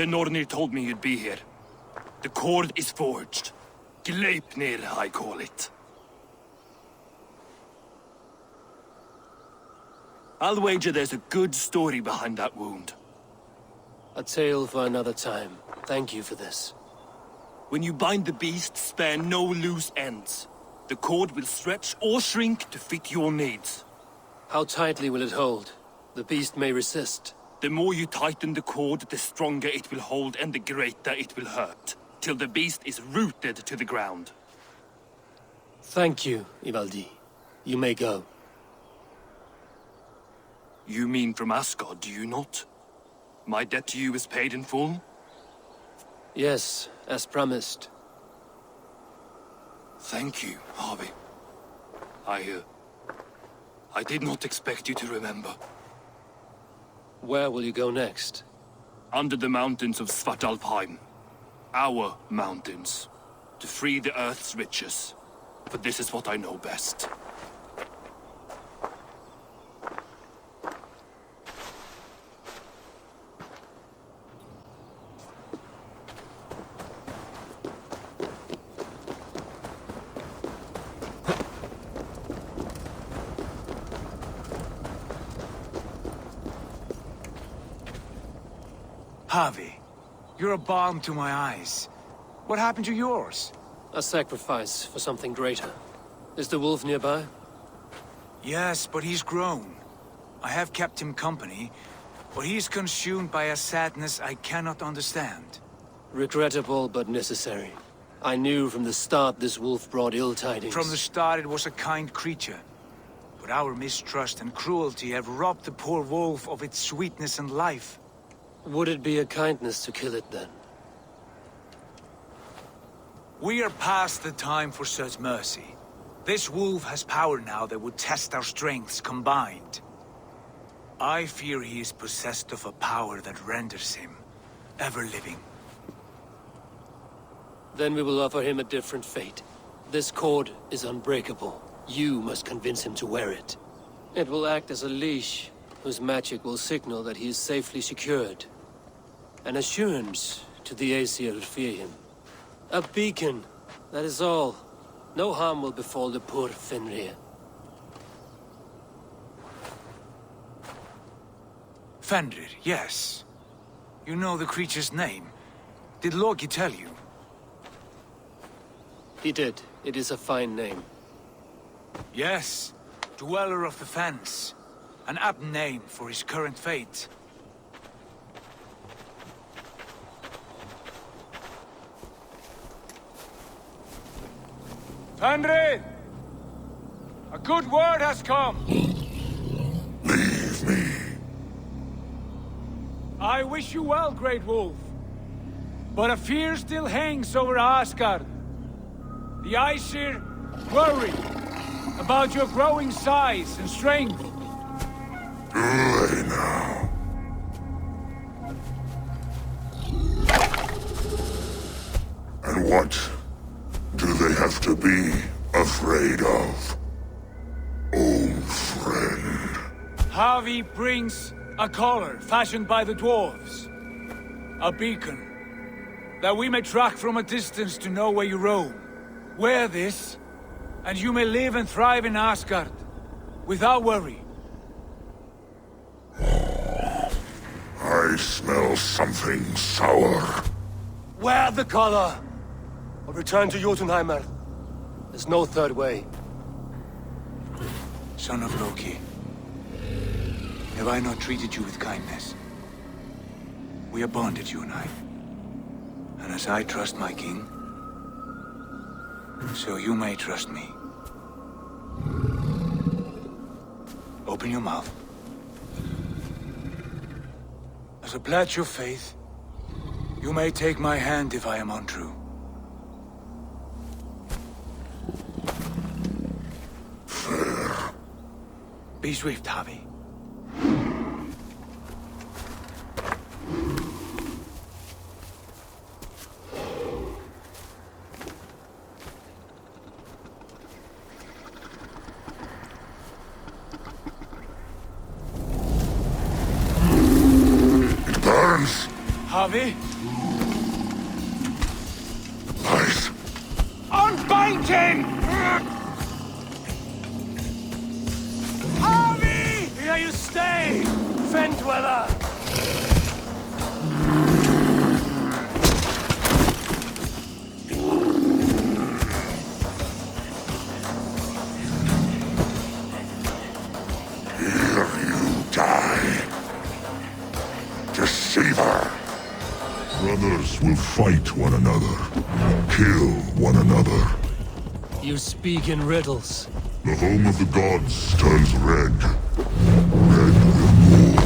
The Nornir told me you'd be here. The cord is forged. Gleipnir, I call it. I'll wager there's a good story behind that wound. A tale for another time. Thank you for this. When you bind the beast, spare no loose ends. The cord will stretch or shrink to fit your needs. How tightly will it hold? The beast may resist. The more you tighten the cord, the stronger it will hold and the greater it will hurt, till the beast is rooted to the ground. Thank you, Ivaldi. You may go. You mean from Asgard, do you not? My debt to you is paid in full? Yes, as promised. Thank you, Harvey. I did not expect you to remember. Where will you go next? Under the mountains of Svartalfheim. Our mountains. To free the Earth's riches. For this is what I know best. Harvey, you're a balm to my eyes. What happened to yours? A sacrifice for something greater. Is the wolf nearby? Yes, but he's grown. I have kept him company, but he's consumed by a sadness I cannot understand. Regrettable, but necessary. I knew from the start this wolf brought ill tidings. From the start it was a kind creature. But our mistrust and cruelty have robbed the poor wolf of its sweetness and life. Would it be a kindness to kill it, then? We are past the time for such mercy. This wolf has power now that would test our strengths combined. I fear he is possessed of a power that renders him ever-living. Then we will offer him a different fate. This cord is unbreakable. You must convince him to wear it. It will act as a leash, whose magic will signal that he is safely secured. An assurance to the Aesir who fear him. A beacon, that is all. No harm will befall the poor Fenrir. Fenrir, yes. You know the creature's name. Did Loki tell you? He did. It is a fine name. Yes. Dweller of the Fens. An apt name for his current fate. Fenrir! A good word has come! Leave me. I wish you well, Great Wolf. But a fear still hangs over Asgard. The Aesir worry about your growing size and strength. Do they now? And what do they have to be afraid of? Old friend. Harvey brings a collar fashioned by the dwarves. A beacon. That we may track from a distance to know where you roam. Wear this, and you may live and thrive in Asgard. Without worry. I smell something sour. Wear the collar! Or return to Jotunheimer. There's no third way. Son of Loki. Have I not treated you with kindness? We are bonded, you and I. And as I trust my king, so you may trust me. Open your mouth. As a pledge of faith, you may take my hand if I am untrue. Fair. Be swift, Harvey. It burns. Harvey? weather! Here you die. Deceiver. Brothers will fight one another, kill one another. You speak in riddles. The home of the gods turns red. Red will rule.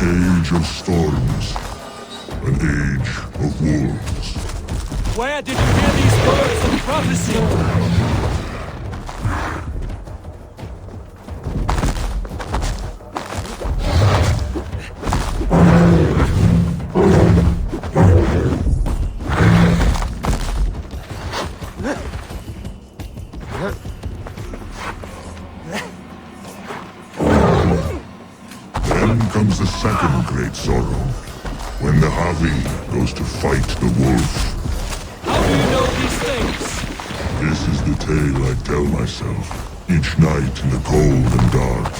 Age of storms, an age of wolves. Where did you hear these words of prophecy? Then comes the second great sorrow, when the Havi goes to fight the wolf. How do you know these things? This is the tale I tell myself, each night in the cold and dark,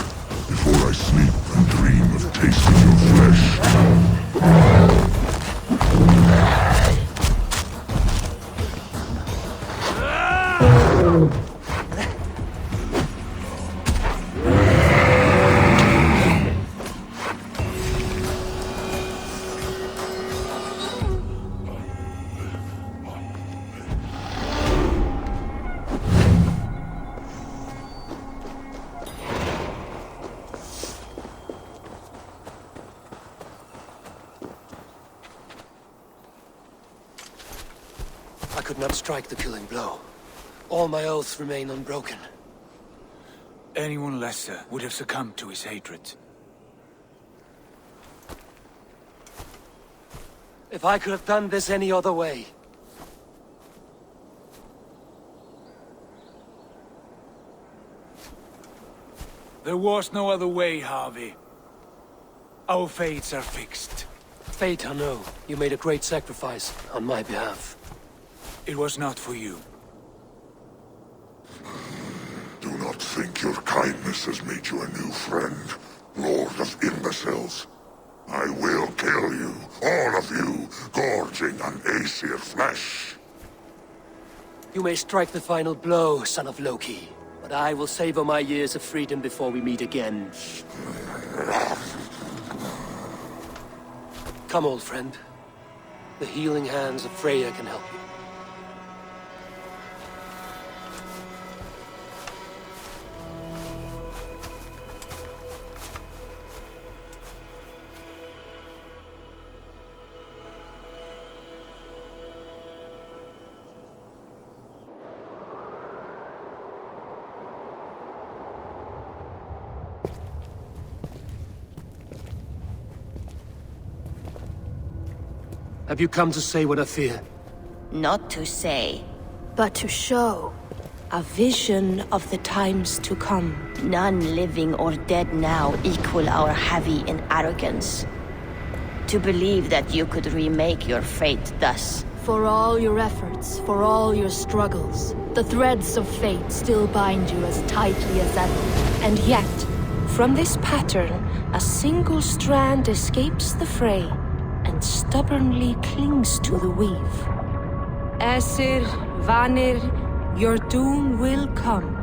before I sleep and dream of tasting your flesh. I could not strike the killing blow. All my oaths remain unbroken. Anyone lesser would have succumbed to his hatred. If I could have done this any other way. There was no other way, Harvey. Our fates are fixed. Fate, I know. You made a great sacrifice on my behalf. It was not for you. Do not think your kindness has made you a new friend, Lord of Imbeciles. I will kill you, all of you, gorging on Aesir flesh. You may strike the final blow, son of Loki. But I will savor my years of freedom before we meet again. Come, old friend. The healing hands of Freya can help you. Have you come to say what I fear? Not to say. but to show a vision of the times to come. None living or dead now equal our heavy in arrogance. To believe that you could remake your fate thus. For all your efforts, for all your struggles, the threads of fate still bind you as tightly as ever. And yet, from this pattern, a single strand escapes the fray and stubbornly clings to the weave. Aesir, Vanir, your doom will come.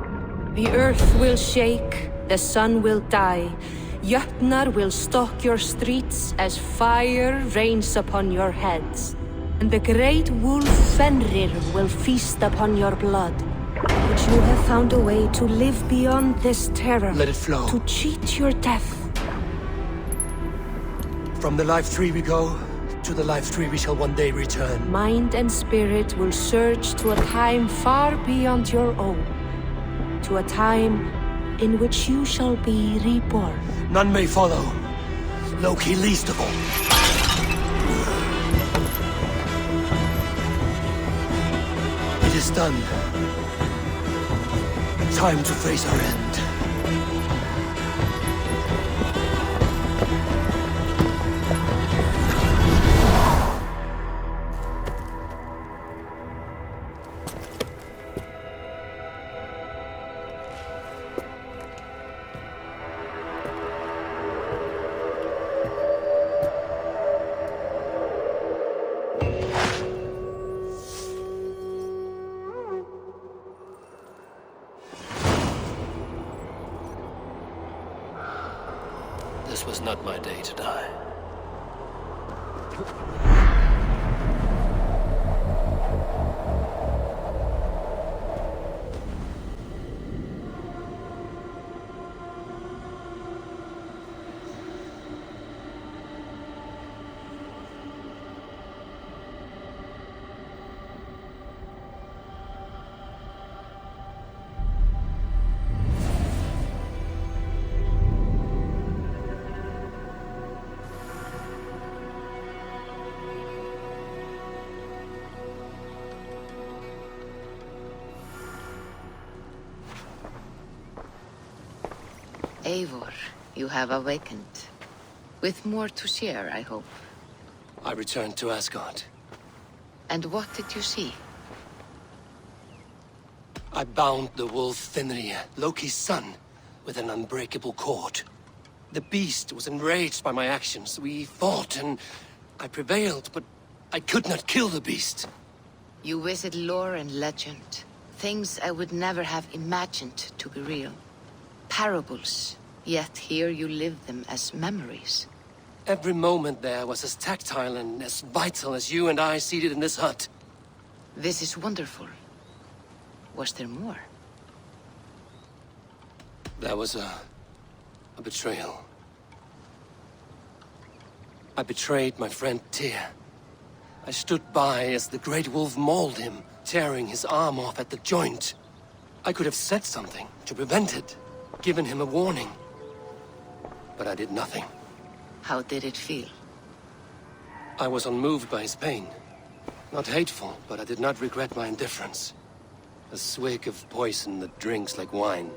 The earth will shake, the sun will die. Jötnar will stalk your streets as fire rains upon your heads. And the great wolf Fenrir will feast upon your blood. But you have found a way to live beyond this terror. Let it flow. To cheat your death. From the life tree we go, to the life tree we shall one day return. Mind and spirit will surge to a time far beyond your own. To a time in which you shall be reborn. None may follow, Loki least of all. It is done. Time to face our end. This was not my day to die. Eivor, you have awakened. With more to share, I hope. I returned to Asgard. And what did you see? I bound the wolf Fenrir, Loki's son, with an unbreakable cord. The beast was enraged by my actions. We fought and I prevailed, but I could not kill the beast. You visit lore and legend. Things I would never have imagined to be real. Parables, yet here you live them as memories. Every moment there was as tactile and as vital as you and I seated in this hut. This is wonderful. Was there more? There was a betrayal. I betrayed my friend Tyr. I stood by as the great wolf mauled him, tearing his arm off at the joint. I could have said something to prevent it, given him a warning. But I did nothing. How did it feel? I was unmoved by his pain. Not hateful, but I did not regret my indifference. A swig of poison that drinks like wine.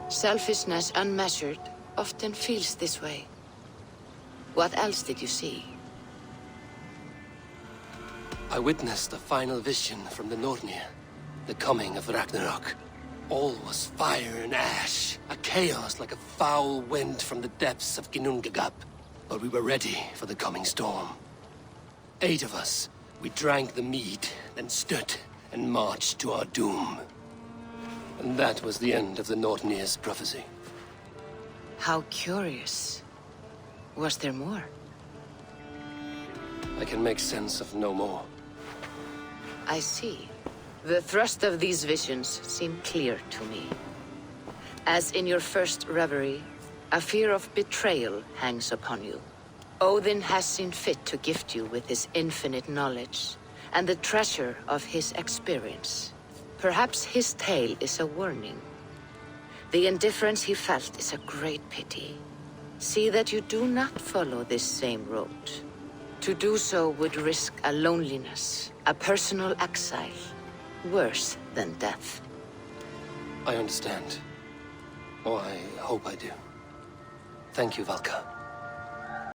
Selfishness unmeasured often feels this way. What else did you see? I witnessed a final vision from the Nornir, the coming of Ragnarok. All was fire and ash, a chaos like a foul wind from the depths of Ginnungagap. But we were ready for the coming storm. 8 of us, we drank the mead, then stood and marched to our doom. And that was the end of the Nornir's prophecy. How curious. Was there more? I can make sense of no more. I see. The thrust of these visions seem clear to me. As in your first reverie, a fear of betrayal hangs upon you. Odin has seen fit to gift you with his infinite knowledge, and the treasure of his experience. Perhaps his tale is a warning. The indifference he felt is a great pity. See that you do not follow this same road. To do so would risk a loneliness, a personal exile. Worse than death. I understand. Or I hope I do. Thank you, Valka.